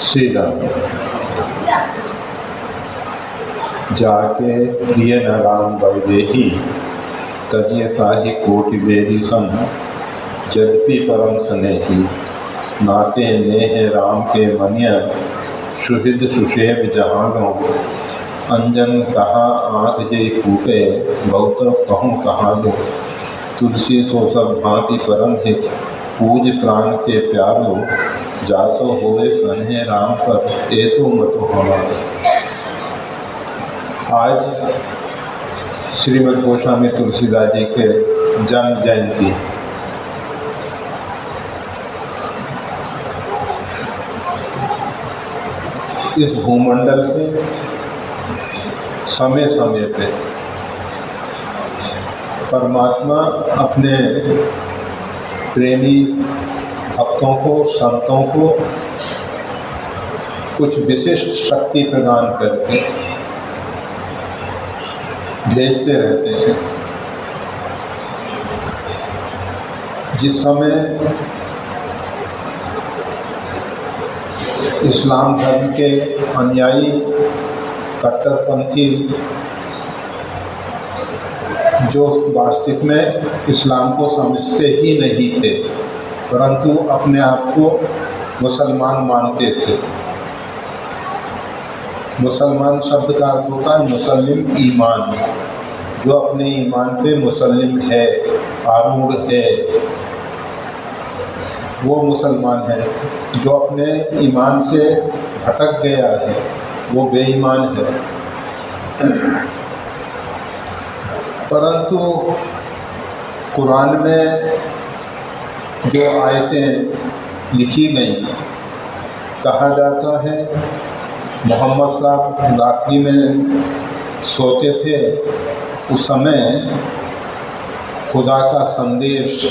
सीधा जाके प्रिय न राम वैदेही तजिय ताहि कोटि बेरी सम यद्यपि परम स्नेही नाते नेह राम के मनिय सुहृद सुषेभ जहाँ गो अंजन कहा आँख जय फूटे बहुत कहूँ कहाँ दो तुलसी सो सब भांति परम हित पूज प्राण के प्यारो जासो होए सन्हे राम पर ए तो मतो हमारे। आज श्रीमद् गोस्वामी तुलसीदास जी के जन्म जयंती। इस भूमंडल पे समय समय पे परमात्मा अपने प्रेमी भक्तों को, संतों को कुछ विशिष्ट शक्ति प्रदान करके भेजते रहते हैं। जिस समय इस्लाम धर्म के अनुयायी कट्टरपंथी जो वास्तविक में इस्लाम को समझते ही नहीं थे परंतु अपने आप को मुसलमान मानते थे। मुसलमान शब्द का अर्थ होता है मुसल्लिम ईमान, जो अपने ईमान पे मुसल्लिम है, आरूढ़ है, वो मुसलमान है। जो अपने ईमान से भटक गया है वो बेईमान है। परंतु कुरान में जो आयतें लिखी गई, कहा जाता है मोहम्मद साहब रात्रि में सोते थे, उस समय खुदा का संदेश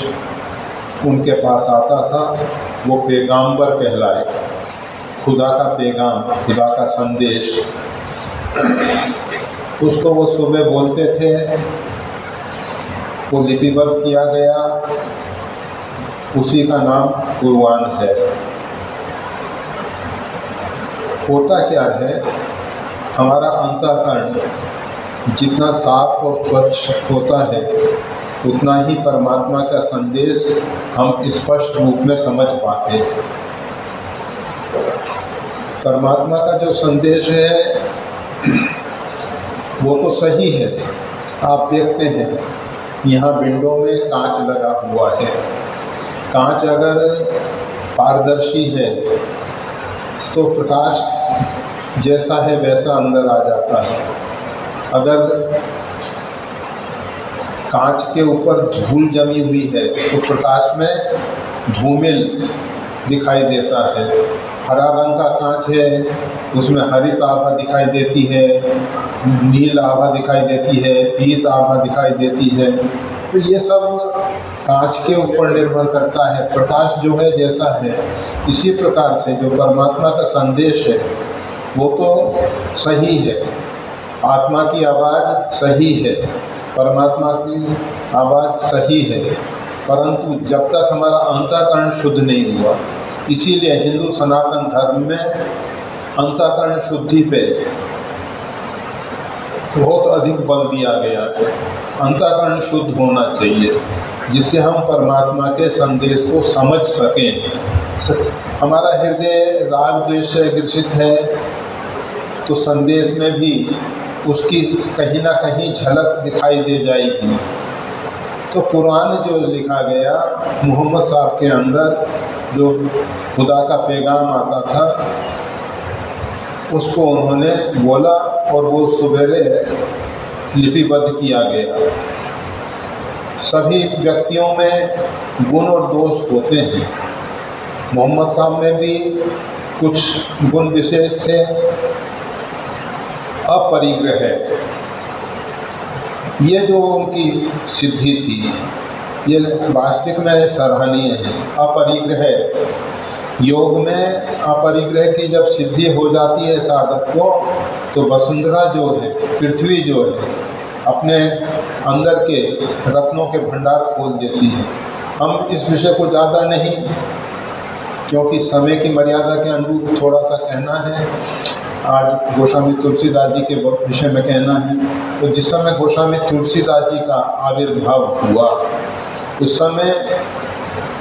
उनके पास आता था। वो पैगाम्बर कहलाए, खुदा का पैगाम, खुदा का संदेश, उसको वो सुबह बोलते थे। वो लिपिबद्ध किया गया, उसी का नाम कुरान है। होता क्या है, हमारा अंतःकरण जितना साफ और स्वच्छ होता है उतना ही परमात्मा का संदेश हम स्पष्ट रूप में समझ पाते हैं। परमात्मा का जो संदेश है वो तो सही है। आप देखते हैं यहाँ विंडो में कांच लगा हुआ है। कांच अगर पारदर्शी है तो प्रकाश जैसा है वैसा अंदर आ जाता है। अगर कांच के ऊपर धूल जमी हुई है तो प्रकाश में धूमिल दिखाई देता है। हरा रंग का कांच है, उसमें हरित आभा दिखाई देती है, नील आभा दिखाई देती है, पीत आभा दिखाई देती है। तो ये सब कांच के ऊपर निर्भर करता है। प्रकाश जो है जैसा है, इसी प्रकार से जो परमात्मा का संदेश है वो तो सही है। आत्मा की आवाज़ सही है, परमात्मा की आवाज़ सही है, परंतु जब तक हमारा अंतःकरण शुद्ध नहीं हुआ, इसीलिए हिंदू सनातन धर्म में अंतःकरण शुद्धि पे बहुत अधिक बल दिया गया है। अंतःकरण शुद्ध होना चाहिए जिससे हम परमात्मा के संदेश को समझ सकें। हमारा हृदय राग द्वेष से ग्रसित है तो संदेश में भी उसकी कहीं ना कहीं झलक दिखाई दे जाएगी। तो कुरान जो लिखा गया, मोहम्मद साहब के अंदर जो खुदा का पैगाम आता था उसको उन्होंने बोला और वो सवेरे लिपिबद्ध किया गया। सभी व्यक्तियों में गुण और दोष होते हैं। मोहम्मद साहब में भी कुछ गुण विशेष थे। अपरिग्रह है, ये जो उनकी सिद्धि थी ये वास्तविक में सराहनीय है। अपरिग्रह योग में अपरिग्रह की जब सिद्धि हो जाती है साधक को, तो वसुंधरा जो है, पृथ्वी जो है, अपने अंदर के रत्नों के भंडार खोल देती है। हम इस विषय को ज़्यादा नहीं, क्योंकि समय की मर्यादा के अनुरूप थोड़ा सा कहना है, आज गोस्वामी तुलसीदास जी के विषय में कहना है। तो जिस समय गोस्वामी तुलसीदास जी का आविर्भाव हुआ, उस समय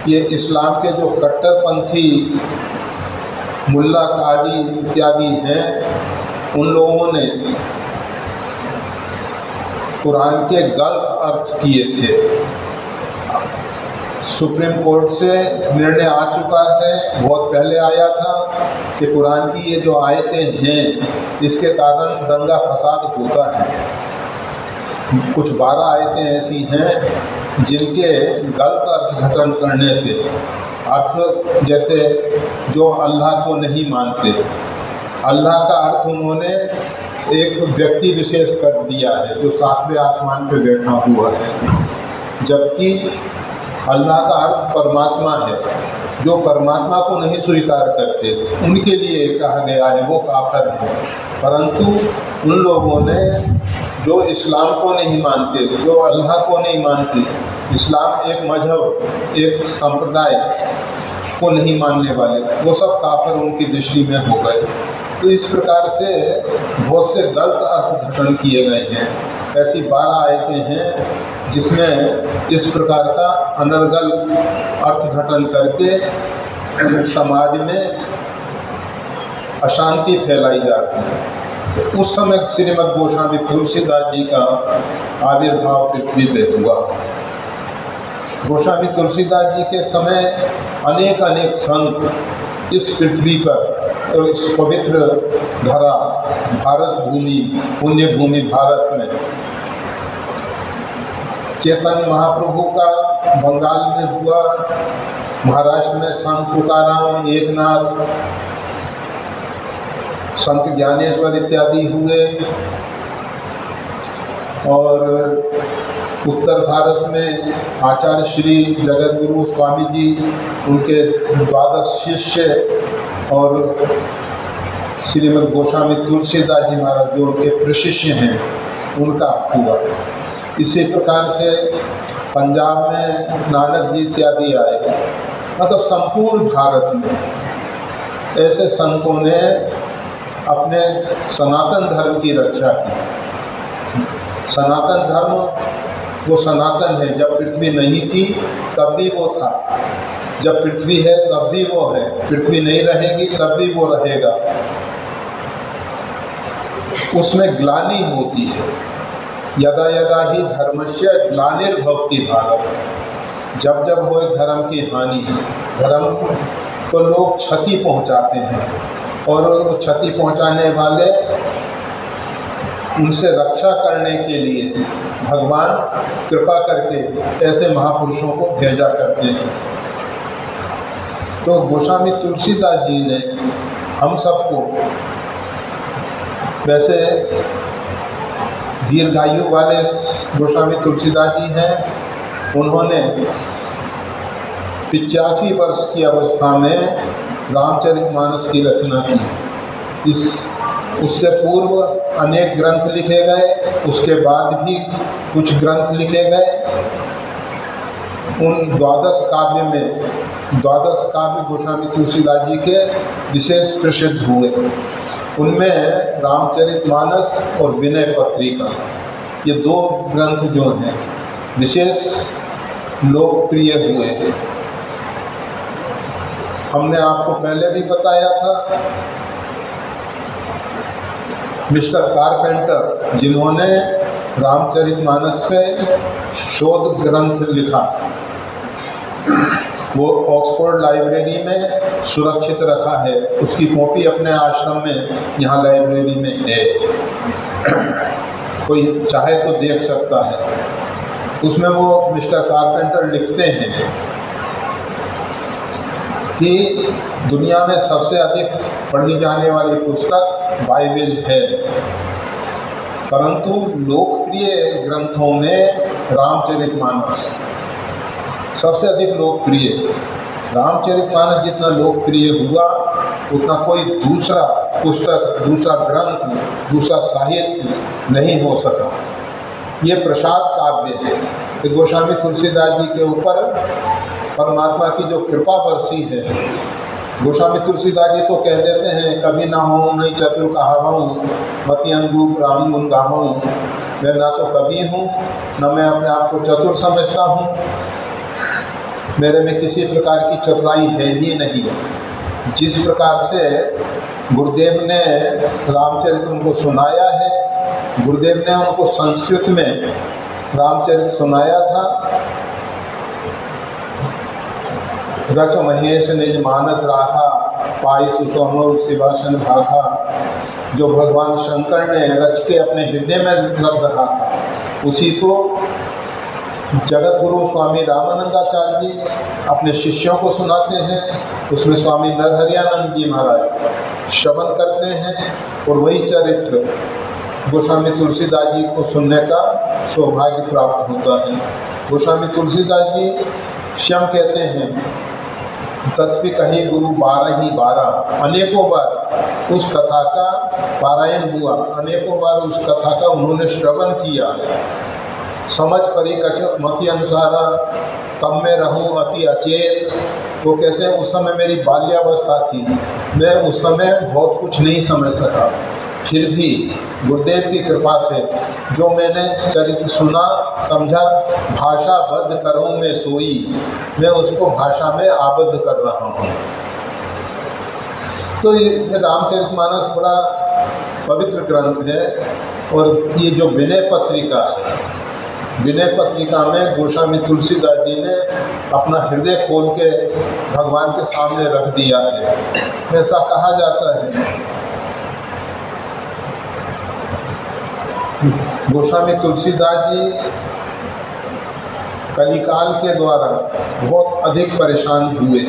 ये इस्लाम के जो कट्टरपंथी मुल्ला काजी इत्यादि हैं, उन लोगों ने कुरान के गलत अर्थ किए थे। सुप्रीम कोर्ट से निर्णय आ चुका है, बहुत पहले आया था, कि कुरान की ये जो आयतें हैं, इसके कारण दंगा फसाद होता है। कुछ 12 आयतें ऐसी हैं जिनके गलत अर्थघटन करने से, अर्थ जैसे जो अल्लाह को नहीं मानते, अल्लाह का अर्थ उन्होंने एक व्यक्ति विशेष कर दिया है जो 7वें आसमान पे बैठा हुआ है, जबकि अल्लाह का अर्थ परमात्मा है। जो परमात्मा को नहीं स्वीकार करते, उनके लिए कहा गया है वो काफिर है। परंतु उन लोगों ने जो इस्लाम को नहीं मानते, जो अल्लाह को नहीं मानते, इस्लाम एक मजहब, एक संप्रदाय को नहीं मानने वाले, वो सब काफिर उनकी दृष्टि में हो गए। तो इस प्रकार से बहुत से गलत अर्थघटन किए गए हैं। ऐसी 12 आयतें हैं जिसमें इस प्रकार का अनर्गल अर्थघटन करके समाज में अशांति फैलाई जाती है। तो उस समय श्रीमद् गोस्वामी तुलसीदास जी का आविर्भाव पृथ्वी पे हुआ। गोस्वामी तुलसीदास जी के समय अनेक अनेक संत इस पृथ्वी पर और इस पवित्र धरा भारत भूमि, पुण्य भूमि भारत में, चैतन्य महाप्रभु का बंगाल में हुआ, महाराष्ट्र में संत तुकाराम, एकनाथ, संत ज्ञानेश्वर इत्यादि हुए, और उत्तर भारत में आचार्य श्री जगतगुरु स्वामी जी, उनके 12 शिष्य, और श्रीमद् गोस्वामी तुलसीदास जी महाराज जो उनके प्रशिष्य हैं, उनका हुआ। इसी प्रकार से पंजाब में नानक जी इत्यादि आए। मतलब संपूर्ण भारत में ऐसे संतों ने अपने सनातन धर्म की रक्षा की। सनातन धर्म वो सनातन है, जब पृथ्वी नहीं थी तब भी वो था, जब पृथ्वी है तब भी वो है, पृथ्वी नहीं रहेगी तब भी वो रहेगा। उसमें ग्लानि होती है, यदा यदा ही धर्मस्य ग्लानिर्भवति भारत। जब जब हो धर्म की हानि, धर्म को लोग क्षति पहुंचाते हैं, और वो क्षति पहुंचाने वाले, उनसे रक्षा करने के लिए भगवान कृपा करके ऐसे महापुरुषों को भेजा करते हैं। तो गोस्वामी तुलसीदास जी ने हम सबको, वैसे दीर्घायु वाले गोस्वामी तुलसीदास जी हैं, उन्होंने 85 वर्ष की अवस्था में रामचरितमानस की रचना की। उससे पूर्व अनेक ग्रंथ लिखे गए, उसके बाद भी कुछ ग्रंथ लिखे गए। उन 12 काव्य में 12 काव्य गोस्वामी तुलसीदास जी के विशेष प्रसिद्ध हुए। उनमें रामचरितमानस और विनय पत्रिका, ये 2 ग्रंथ जो हैं विशेष लोकप्रिय हुए। हमने आपको पहले भी बताया था, मिस्टर कारपेंटर जिन्होंने रामचरितमानस पे शोध ग्रंथ लिखा, वो ऑक्सफोर्ड लाइब्रेरी में सुरक्षित रखा है। उसकी कॉपी अपने आश्रम में यहाँ लाइब्रेरी में है, कोई चाहे तो देख सकता है। उसमें वो मिस्टर कारपेंटर लिखते हैं कि दुनिया में सबसे अधिक पढ़ी जाने वाली पुस्तक बाइबल है, परंतु लोकप्रिय ग्रंथों में रामचरितमानस सबसे अधिक लोकप्रिय। रामचरितमानस जितना लोकप्रिय हुआ उतना कोई दूसरा पुस्तक, दूसरा ग्रंथ, दूसरा साहित्य नहीं हो सका। ये प्रसाद काव्य है कि गोस्वामी तुलसीदास जी के ऊपर परमात्मा की जो कृपा बरसी है। गोस्वामी तुलसीदास जी तो कह देते हैं, कभी ना हो नहीं चतुर कहावहूँ, मति अनुरूप राम गुण गावहूँ। मैं ना तो कवि हूँ, न मैं अपने आप को चतुर समझता हूँ, मेरे में किसी प्रकार की चतुराई है ही नहीं। जिस प्रकार से गुरुदेव ने रामचरित उनको सुनाया है, गुरुदेव ने उनको संस्कृत में रामचरित सुनाया था। रच महेश निज मानस राखा, पाई सुतोमो शिवासन भाखा। जो भगवान शंकर ने रच के अपने हृदय में रख रखा था, उसी को जगत गुरु स्वामी रामानंदाचार्य जी अपने शिष्यों को सुनाते हैं। उसमें स्वामी नरहरियानंद जी महाराज श्रवण करते हैं और वही चरित्र गोस्वामी तुलसीदास जी को सुनने का सौभाग्य प्राप्त होता है। गोस्वामी तुलसीदास जी स्वयं कहते हैं, तत्पि कही गुरु 12 ही 12। अनेकों बार उस कथा का पारायण हुआ, अनेकों बार उस कथा का उन्होंने श्रवण किया। समझ परी कछ मति अनुसारा, तब मैं रहूँ अति अचेत। वो कहते हैं उस समय मेरी बाल्यावस्था थी, मैं उस समय बहुत कुछ नहीं समझ सका, फिर भी गुरुदेव की कृपा से जो मैंने चरित्र सुना समझा, भाषा बद्ध करूँ मैं सोई, मैं उसको भाषा में आबद्ध कर रहा हूँ। तो ये रामचरितमानस बड़ा पवित्र ग्रंथ है। और ये जो विनय पत्रिका है, विनय पत्रिका में गोस्वामी तुलसीदास जी ने अपना हृदय खोल के भगवान के सामने रख दिया है। ऐसा कहा जाता है, गोस्वामी तुलसीदास जी कलिकाल के द्वारा बहुत अधिक परेशान हुए,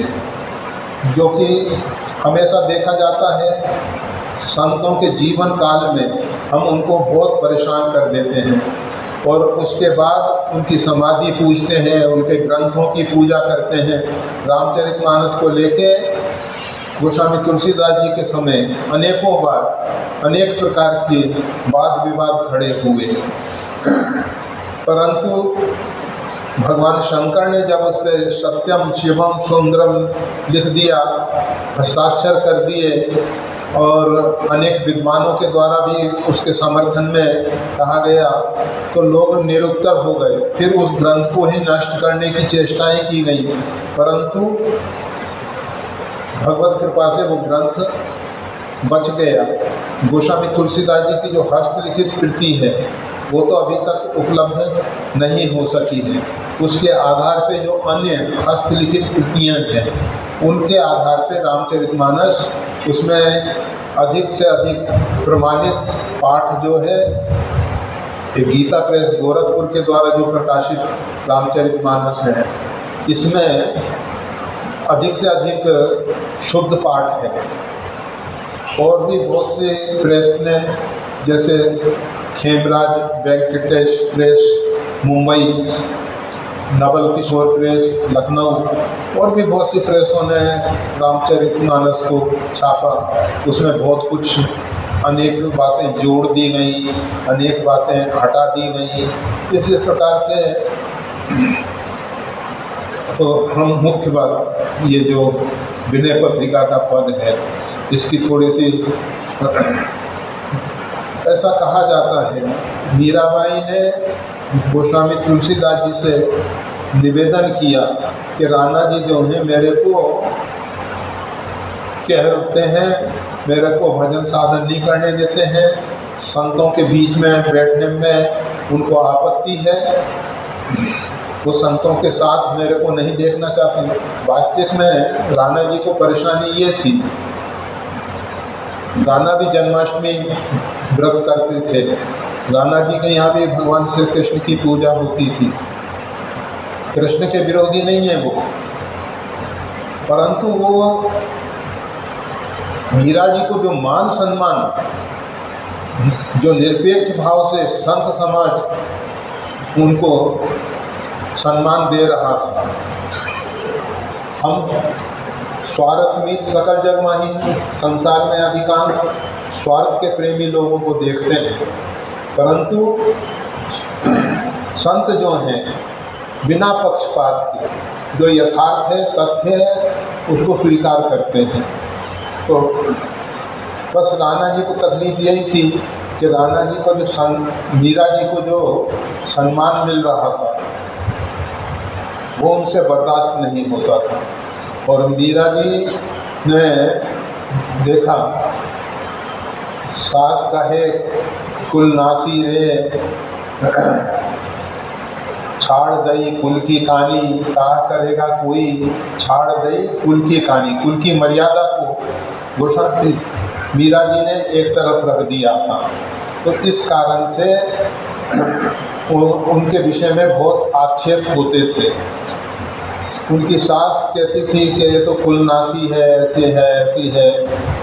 जो कि हमेशा देखा जाता है संतों के जीवन काल में हम उनको बहुत परेशान कर देते हैं और उसके बाद उनकी समाधि पूजते हैं, उनके ग्रंथों की पूजा करते हैं। रामचरितमानस को लेके गोस्वामी तुलसीदास जी के समय अनेकों बार अनेक प्रकार के वाद विवाद खड़े हुए, परंतु भगवान शंकर ने जब उस पर सत्यम शिवम सुंदरम लिख दिया, हस्ताक्षर कर दिए और अनेक विद्वानों के द्वारा भी उसके समर्थन में कहा गया, तो लोग निरुत्तर हो गए। फिर उस ग्रंथ को ही नष्ट करने की चेष्टाएं की गई, परंतु भगवत कृपा से वो ग्रंथ बच गया। गोस्वामी तुलसीदास जी की जो हस्तलिखित कृति है वो तो अभी तक उपलब्ध नहीं हो सकी है। उसके आधार पे जो अन्य हस्तलिखित कृतियाँ हैं उनके आधार पे रामचरितमानस, उसमें अधिक से अधिक प्रमाणित पाठ जो है गीता प्रेस गोरखपुर के द्वारा जो प्रकाशित रामचरितमानस है, इसमें अधिक से अधिक शुद्ध पाठ है। और भी बहुत से प्रेस ने, जैसे खेमराज वेंकटेश प्रेस मुंबई, नवल किशोर प्रेस लखनऊ, और भी बहुत सी प्रेसों ने रामचरितमानस को छापा। उसमें बहुत कुछ अनेक बातें जोड़ दी गई, अनेक बातें हटा दी गई। इसी प्रकार से तो हम मुख्य बात ये जो विनय पत्रिका का पद है, इसकी थोड़ी सी ऐसा कहा जाता है, मीराबाई ने गोस्वामी तुलसीदास जी से निवेदन किया कि राणा जी जो हैं मेरे को कहते हैं, मेरे को भजन साधन नहीं करने देते हैं, संतों के बीच में बैठने में उनको आपत्ति है, वो संतों के साथ मेरे को नहीं देखना चाहते। वास्तविक में राणा जी को परेशानी ये थी, राणा भी जन्माष्टमी व्रत करते थे, राणा जी के यहाँ भी भगवान श्री कृष्ण की पूजा होती थी, कृष्ण के विरोधी नहीं है वो, परंतु वो मीरा जी को जो मान सम्मान, जो निरपेक्ष भाव से संत समाज उनको सम्मान दे रहा था, हम स्वार्थ मीत सकल जग माही, संसार में अधिकांश स्वार्थ के प्रेमी लोगों को देखते हैं, परंतु संत जो हैं बिना पक्षपात के जो यथार्थ है, तथ्य है, उसको स्वीकार करते हैं। तो बस राणा जी को तकलीफ यही थी कि राणा जी को जो मीरा जी को जो सम्मान मिल रहा था वो उनसे बर्दाश्त नहीं होता था। और मीरा जी ने देखा, सास कहे कुल नासी रे, छाड़ दई कुल की कहानी, कहा करेगा कोई छाड़ दई कुल की कहानी। कुल की मर्यादा को गोस्वामी मीरा जी ने एक तरफ रख दिया था। तो इस कारण से उनके विषय में बहुत आक्षेप होते थे। उनकी सास कहती थी कि ये तो कुलनासी है, ऐसी है।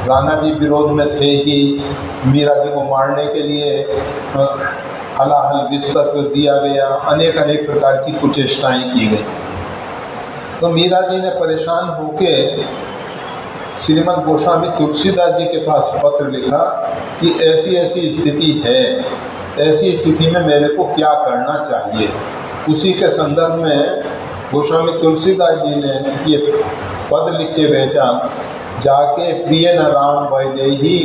राणा जी विरोध में थे ही, मीरा जी को मारने के लिए हलाहल बिस्तर को दिया गया, अनेक प्रकार की कुचेष्टाएं की गई। तो मीरा जी ने परेशान होके श्रीमद् गोस्वामी तुलसीदास जी के पास पत्र लिखा कि ऐसी स्थिति है, ऐसी स्थिति में मेरे को क्या करना चाहिए। उसी के संदर्भ में गोस्वामी तुलसीदास जी ने ये पद लिख के भेजा, जाके प्रिय न राम वैदेही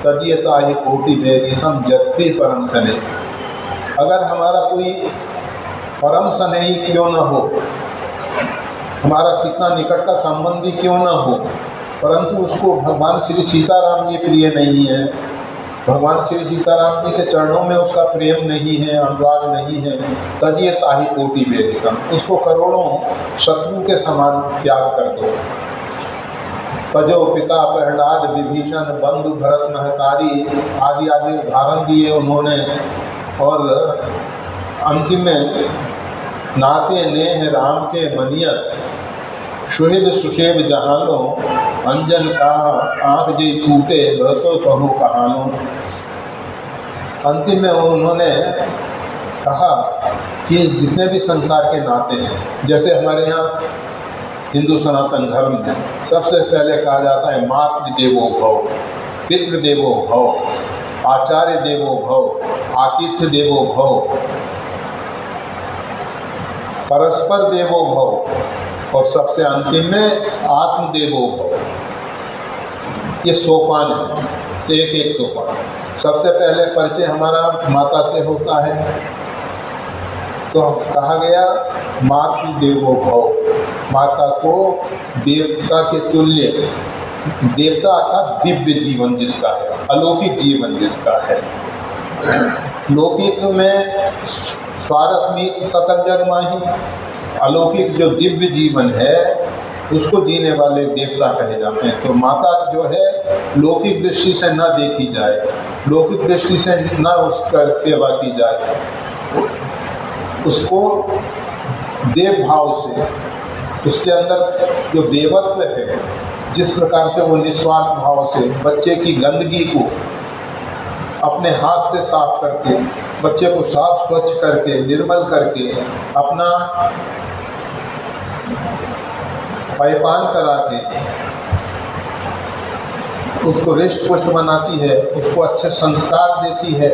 तजियता ही कोटि वेदी सम जत्ति परम सने। अगर हमारा कोई परम स्नेही क्यों न हो, हमारा कितना निकट का संबंधी क्यों न हो, परंतु उसको भगवान श्री सीताराम जी प्रिय नहीं है, भगवान श्री सीताराम जी के चरणों में उसका प्रेम नहीं है, अनुराग नहीं है, तजिए ताही कोटि वेदिसम, उसको करोड़ों शत्रु के समान त्याग कर दो। तजो पिता प्रहलाद विभीषण बंधु भरत महतारी आदि उदाहरण दिए उन्होंने। और अंतिम में नाते नेह राम के मनियत सुहृद सुशेब जहानो अंजन का आँख जी टूटे तो कहूँ कहानो। अंतिम में उन्होंने कहा कि जितने भी संसार के नाते हैं, जैसे हमारे यहाँ हिंदू सनातन धर्म में सबसे पहले कहा जाता है मातृ देवो भव, पितृ देवो भव, आचार्य देवो भव, आतिथ्य देवो भव, परस्पर देवो भव, और सबसे अंतिम में आत्मदेवो भव। ये सोपान है, एक सोपान। सबसे पहले परिचय हमारा माता से होता है, तो कहा गया मातृ देवो भव, माता को देवता के तुल्य, देवता अर्थात दिव्य जीवन जिसका है, अलौकिक जीवन जिसका है। लौकिक में स्वार्थ मीत सकल जग माही, अलौकिक जो दिव्य जीवन है उसको जीने वाले देवता कहे जाते हैं। तो माता जो है लौकिक दृष्टि से न देखी जाए, लौकिक दृष्टि से न उसका सेवा की जाए, उसको देव भाव से, उसके अंदर जो देवत्व है, जिस प्रकार से वो निस्वार्थ भाव से बच्चे की गंदगी को अपने हाथ से साफ करके, बच्चे को साफ स्वच्छ करके, निर्मल करके, अपना पायपान करा के उसको रिष्ट पुष्ट बनाती है, उसको अच्छे संस्कार देती है,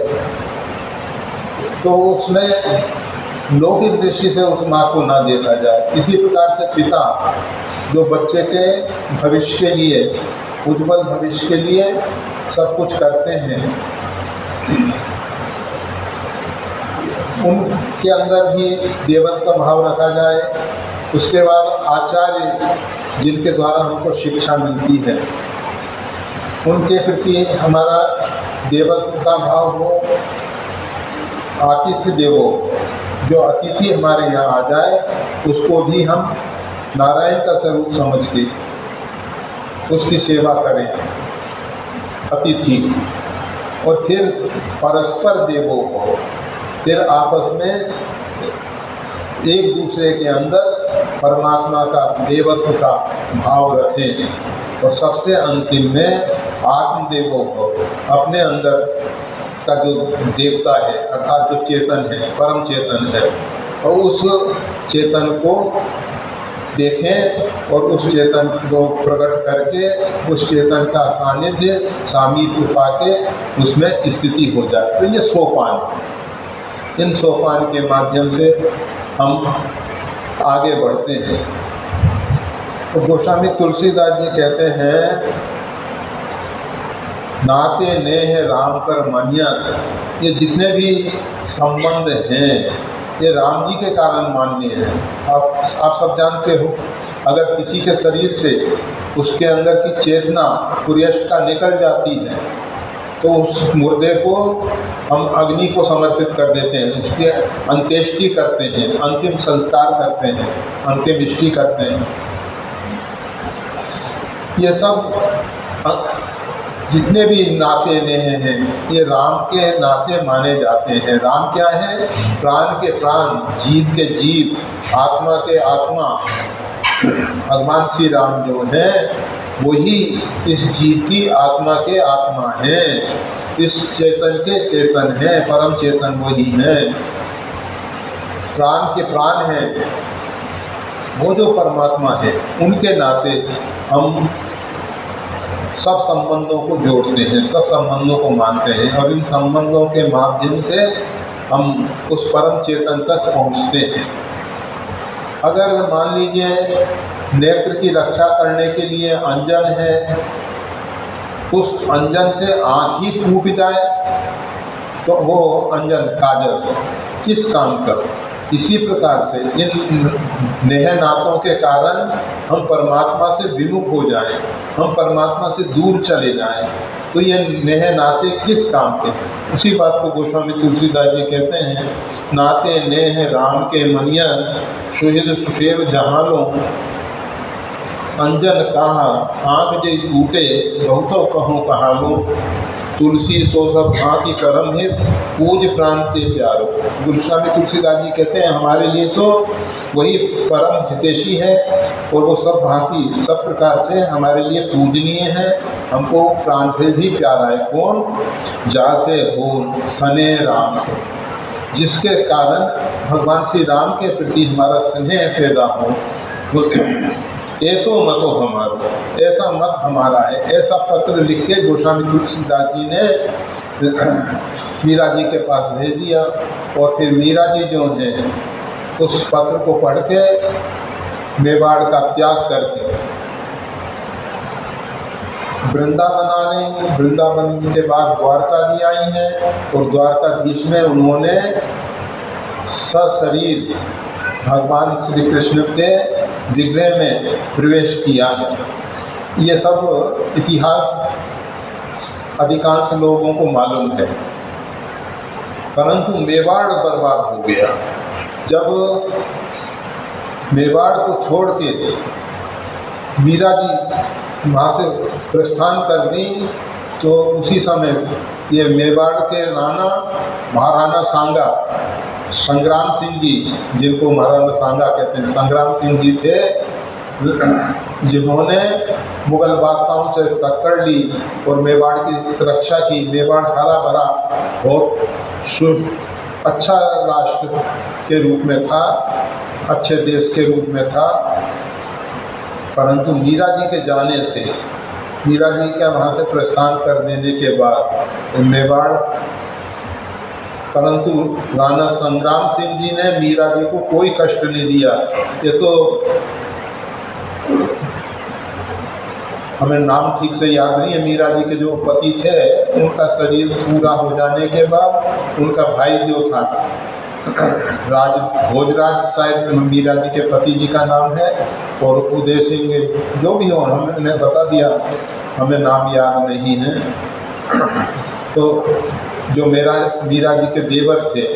तो उसमें लौकिक दृष्टि से उस माँ को ना देखा जाए। इसी प्रकार से पिता जो बच्चे के भविष्य के लिए, उज्जवल भविष्य के लिए सब कुछ करते हैं, उनके अंदर भी देवत्व का भाव रखा जाए। उसके बाद आचार्य जिनके द्वारा हमको शिक्षा मिलती है, उनके प्रति हमारा देवत्व का भाव हो। आतिथ्य देवो, जो अतिथि हमारे यहाँ आ जाए उसको भी हम नारायण का स्वरूप समझ के उसकी सेवा करें, अतिथि। और फिर परस्पर देवो हो, फिर आपस में एक दूसरे के अंदर परमात्मा का, देवत्व का भाव रखें। और सबसे अंतिम में आत्मदेवो हो, अपने अंदर का जो देवता है अर्थात जो चेतन है, परम चेतन है, और उस चेतन को देखें और उस चेतन को प्रकट करके उस चेतन का सानिध्य सामीप्य पाके उसमें स्थिति हो जाए। तो ये सोपान, इन सोपान के माध्यम से हम आगे बढ़ते हैं। तो गोस्वामी तुलसीदास जी कहते हैं, नाते नेह राम कर मनिया, ये जितने भी संबंध हैं ये राम जी के कारण मान्य हैं। आप सब जानते हो, अगर किसी के शरीर से उसके अंदर की चेतना पुर्यष्ट का निकल जाती है तो उस मुर्दे को हम अग्नि को समर्पित कर देते हैं, उसके अंत्येष्टि करते हैं, अंतिम संस्कार करते हैं, अंतिम इष्टि करते हैं। ये सब जितने भी नाते नेह हैं ये राम के नाते माने जाते हैं। राम क्या है? प्राण के प्राण, जीव के जीव, आत्मा के आत्मा। भगवान श्री राम जो हैं वही इस जीव की आत्मा के आत्मा हैं, इस चेतन के चेतन हैं, परम चेतन वही हैं, प्राण के प्राण हैं। वो जो परमात्मा है उनके नाते हम सब संबंधों को जोड़ते हैं, सब संबंधों को मानते हैं और इन संबंधों के माध्यम से हम उस परम चेतन तक पहुँचते हैं। अगर मान लीजिए नेत्र की रक्षा करने के लिए अंजन है, उस अंजन से आँख ही फूट जाए तो वो अंजन काजल किस काम का? इसी प्रकार से इन नेह नातों के कारण हम परमात्मा से विमुख हो जाएं, हम परमात्मा से दूर चले जाएं, तो ये नेह नाते किस काम के? उसी बात को गोस्वामी तुलसीदास जी कहते हैं, नाते नेह राम के मनिया, सुहृद सुशेव जहालो, अंजन कहा आँख जे टूटे बहुतो कहो कहालो, तुलसी सो सब भांति करम हित पूज प्राण ते प्यारो। गोस्वामी तुलसीदास जी कहते हैं हमारे लिए तो वही परम हितैषी है और वो सब भांति सब प्रकार से हमारे लिए पूजनीय है, हमको प्राण से भी प्यारा है। कौन? जा से हो सने राम से, जिसके कारण भगवान श्री राम के प्रति हमारा स्नेह पैदा हो। ये तो मतो हमारा, ऐसा मत हमारा है। ऐसा पत्र लिख के गोस्वामी तुलसीदास जी ने मीरा जी के पास भेज दिया और फिर मीरा जी जो है उस पत्र को पढ़ के मेवाड़ का त्याग करके वृंदावन आ गई। वृंदावन के बाद द्वारका भी आई हैं और द्वारकाधीश में उन्होंने सशरीर भगवान श्री कृष्ण के विग्रह में प्रवेश किया है। ये सब इतिहास अधिकांश लोगों को मालूम है, परंतु मेवाड़ बर्बाद हो गया। जब मेवाड़ को छोड़ के मीरा जी वहाँ से प्रस्थान कर दी तो उसी समय ये मेवाड़ के राणा महाराणा सांगा, संग्राम सिंह जी, जिनको महाराणा सांगा कहते हैं, संग्राम सिंह जी थे जिन्होंने मुगल बादशाहों से टक्कर ली और मेवाड़ की रक्षा की। मेवाड़ हरा भरा बहुत शुभ अच्छा राष्ट्र के रूप में था, अच्छे देश के रूप में था, परंतु मीरा जी के जाने से, मीरा जी का वहाँ से प्रस्थान कर देने के बाद मेवाड़, परंतु राणा संग्राम सिंह जी ने मीरा जी को कोई कष्ट नहीं दिया। ये तो हमें नाम ठीक से याद नहीं है। मीरा जी के जो पति थे उनका शरीर पूरा हो जाने के बाद उनका भाई जो था राज भोजराज, शायद मीरा जी के पति जी का नाम है, और उदय सिंह जो भी हो, हमने बता दिया, हमें नाम याद नहीं है। तो जो मीरा जी के देवर थे,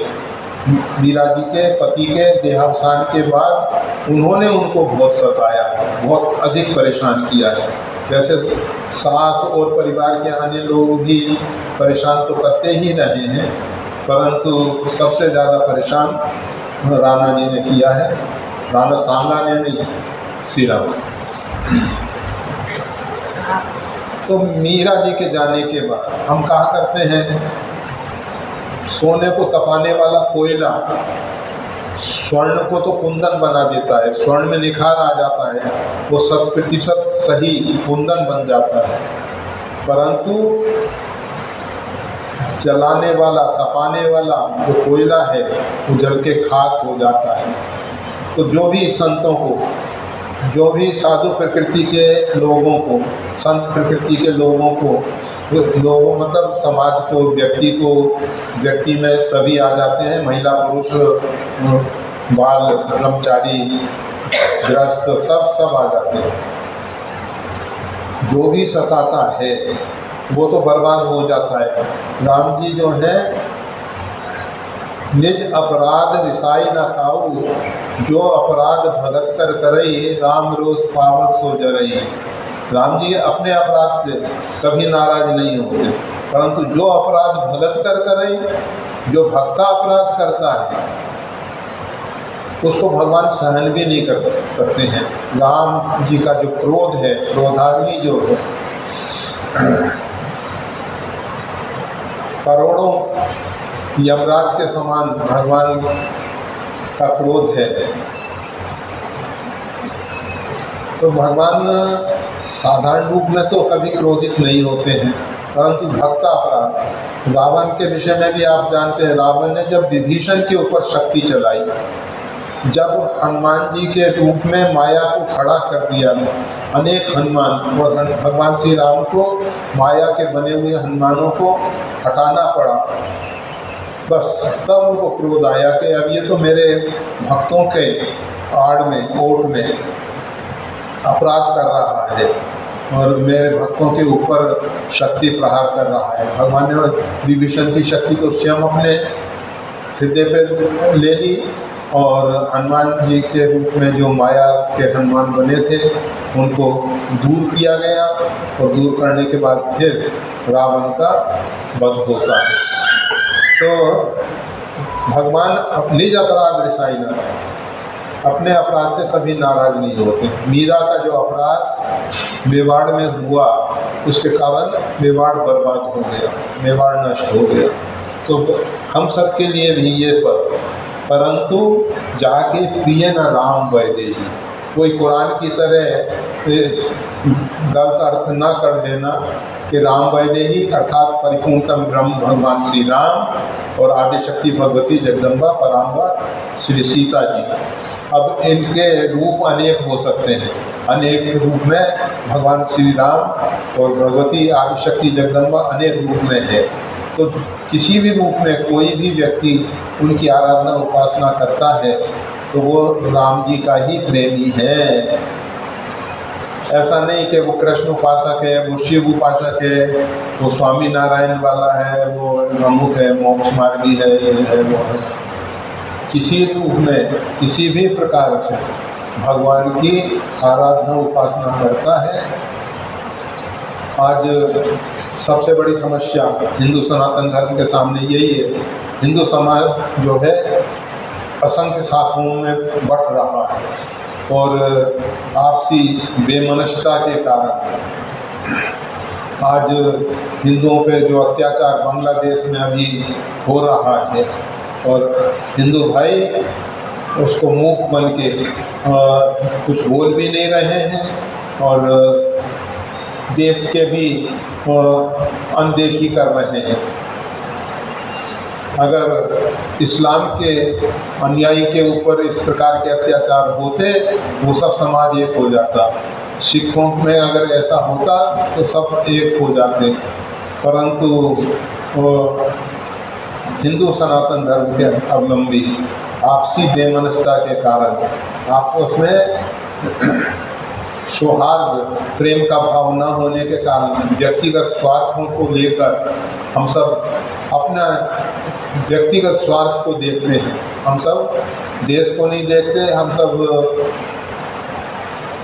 मीरा जी के पति के देहावसान के बाद उन्होंने उनको बहुत सताया, बहुत अधिक परेशान किया है। वैसे सास और परिवार के अन्य लोग भी परेशान तो करते ही रहे हैं, परंतु सबसे ज़्यादा परेशान राणा जी ने किया है, राणा सांगा ने नहीं, श्री राम। तो मीरा जी के जाने के बाद हम कहा करते हैं, सोने को तपाने वाला कोयला स्वर्ण को तो कुंदन बना देता है, स्वर्ण में निखार आ जाता है, वो 100% सही कुंदन बन जाता है, परंतु जलाने वाला, तपाने वाला जो कोयला है वो जल के खाक हो जाता है। तो जो भी संतों को, जो भी साधु प्रकृति के लोगों को, संत प्रकृति के लोगों को, मतलब समाज को, व्यक्ति में सभी आ जाते हैं, महिला पुरुष, बाल ब्रह्मचारी, गृहस्थ, सब आ जाते हैं। जो भी सताता है वो तो बर्बाद हो जाता है। राम जी जो है, निज अपराध रिसाई न खाऊ, जो अपराध भगत कर करई, राम रोज पावक सो जरई। राम जी अपने अपराध से कभी नाराज नहीं होते, परंतु जो अपराध भगत कर करई, जो भक्ता अपराध करता है उसको भगवान सहन भी नहीं कर सकते हैं। राम जी का जो क्रोध है, क्रोधाग्नि जो है, करोड़ों यमराज के समान भगवान का क्रोध है। तो भगवान साधारण रूप में तो कभी क्रोधित नहीं होते हैं, परंतु भक्त अपराध, रावण के विषय में भी आप जानते हैं, रावण ने जब विभीषण के ऊपर शक्ति चलाई, जब हनुमान जी के रूप में माया को खड़ा कर दिया, अनेक हनुमान, और भगवान श्री राम को माया के बने हुए हनुमानों को हटाना पड़ा, बस तब उनको क्रोध आया कि अब ये तो मेरे भक्तों के आड़ में, ओट में अपराध कर रहा है और मेरे भक्तों के ऊपर शक्ति प्रहार कर रहा है। भगवान ने विभीषण की शक्ति तो स्वयं अपने हृदय पे ले ली, और हनुमान जी के रूप में जो माया के हनुमान बने थे उनको दूर किया गया, और दूर करने के बाद फिर रावण का वध होता है। तो भगवान निज अपराध रिसाई न, अपने अपराध से कभी नाराज नहीं होते। मीरा का जो अपराध मेवाड़ में हुआ, उसके कारण मेवाड़ बर्बाद हो गया, मेवाड़ नष्ट हो गया। तो हम सब के लिए भी ये परंतु जाके प्रिय न राम वैदेही, कोई कुरान की तरह गलत अर्थ न कर देना कि राम वैदेही अर्थात परिपूर्णतम ब्रह्म भगवान श्री राम और आदिशक्ति भगवती जगदम्बा पराम्बा श्री सीता जी। अब इनके रूप अनेक हो सकते हैं, अनेक रूप में भगवान श्री राम और भगवती आदिशक्ति जगदम्बा अनेक रूप में है। तो किसी भी रूप में कोई भी व्यक्ति उनकी आराधना उपासना करता है तो वो राम जी का ही प्रेमी है। ऐसा नहीं कि वो कृष्ण उपासक है, वो शिव उपासक है, वो स्वामी नारायण वाला है, वो अमुक है, मोक्ष मार्गी है, ये है, वो है। किसी रूप में, किसी भी प्रकार से भगवान की आराधना उपासना करता है। आज सबसे बड़ी समस्या हिंदू सनातन धर्म के सामने यही है। हिंदू समाज जो है असंख्य शाखाओं में बंट रहा है और आपसी बेमनस्ता के कारण आज हिंदुओं पे जो अत्याचार बांग्लादेश में अभी हो रहा है और हिंदू भाई उसको मूक बन के कुछ बोल भी नहीं रहे हैं और देख के भी अनदेखी कर रहे हैं। अगर इस्लाम के अनुयायी के ऊपर इस प्रकार के अत्याचार होते वो सब समाज एक हो जाता। सिखों में अगर ऐसा होता तो सब एक हो जाते, परंतु हिंदू सनातन धर्म के अवलंबी आपसी बेमनस्ता के कारण, आपस में सौहार्द प्रेम का भाव न होने के कारण, व्यक्तिगत स्वार्थों को लेकर हम सब अपना व्यक्तिगत स्वार्थ को देखते हैं। हम सब देश को नहीं देखते, हम सब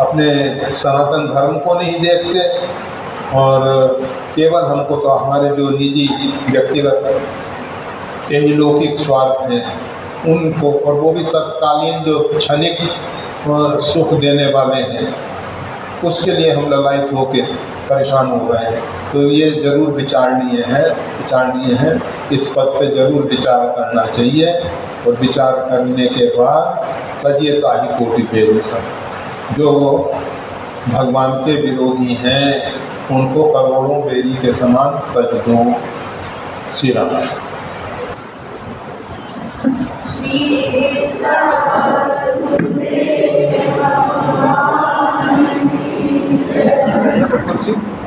अपने सनातन धर्म को नहीं देखते और केवल हमको तो हमारे जो निजी व्यक्तिगत लौकिक स्वार्थ हैं उनको, और वो भी तत्कालीन जो क्षणिक सुख देने वाले हैं, उसके लिए हम ललायित होकर परेशान हो रहे हैं। तो ये ज़रूर विचारणीय है। इस पद पे ज़रूर विचार करना चाहिए और विचार करने के बाद तजेता ही कोटि पेरि सब। जो भगवान के विरोधी हैं उनको करोड़ों बेरी के समान तज दो। श्री राम। Sim.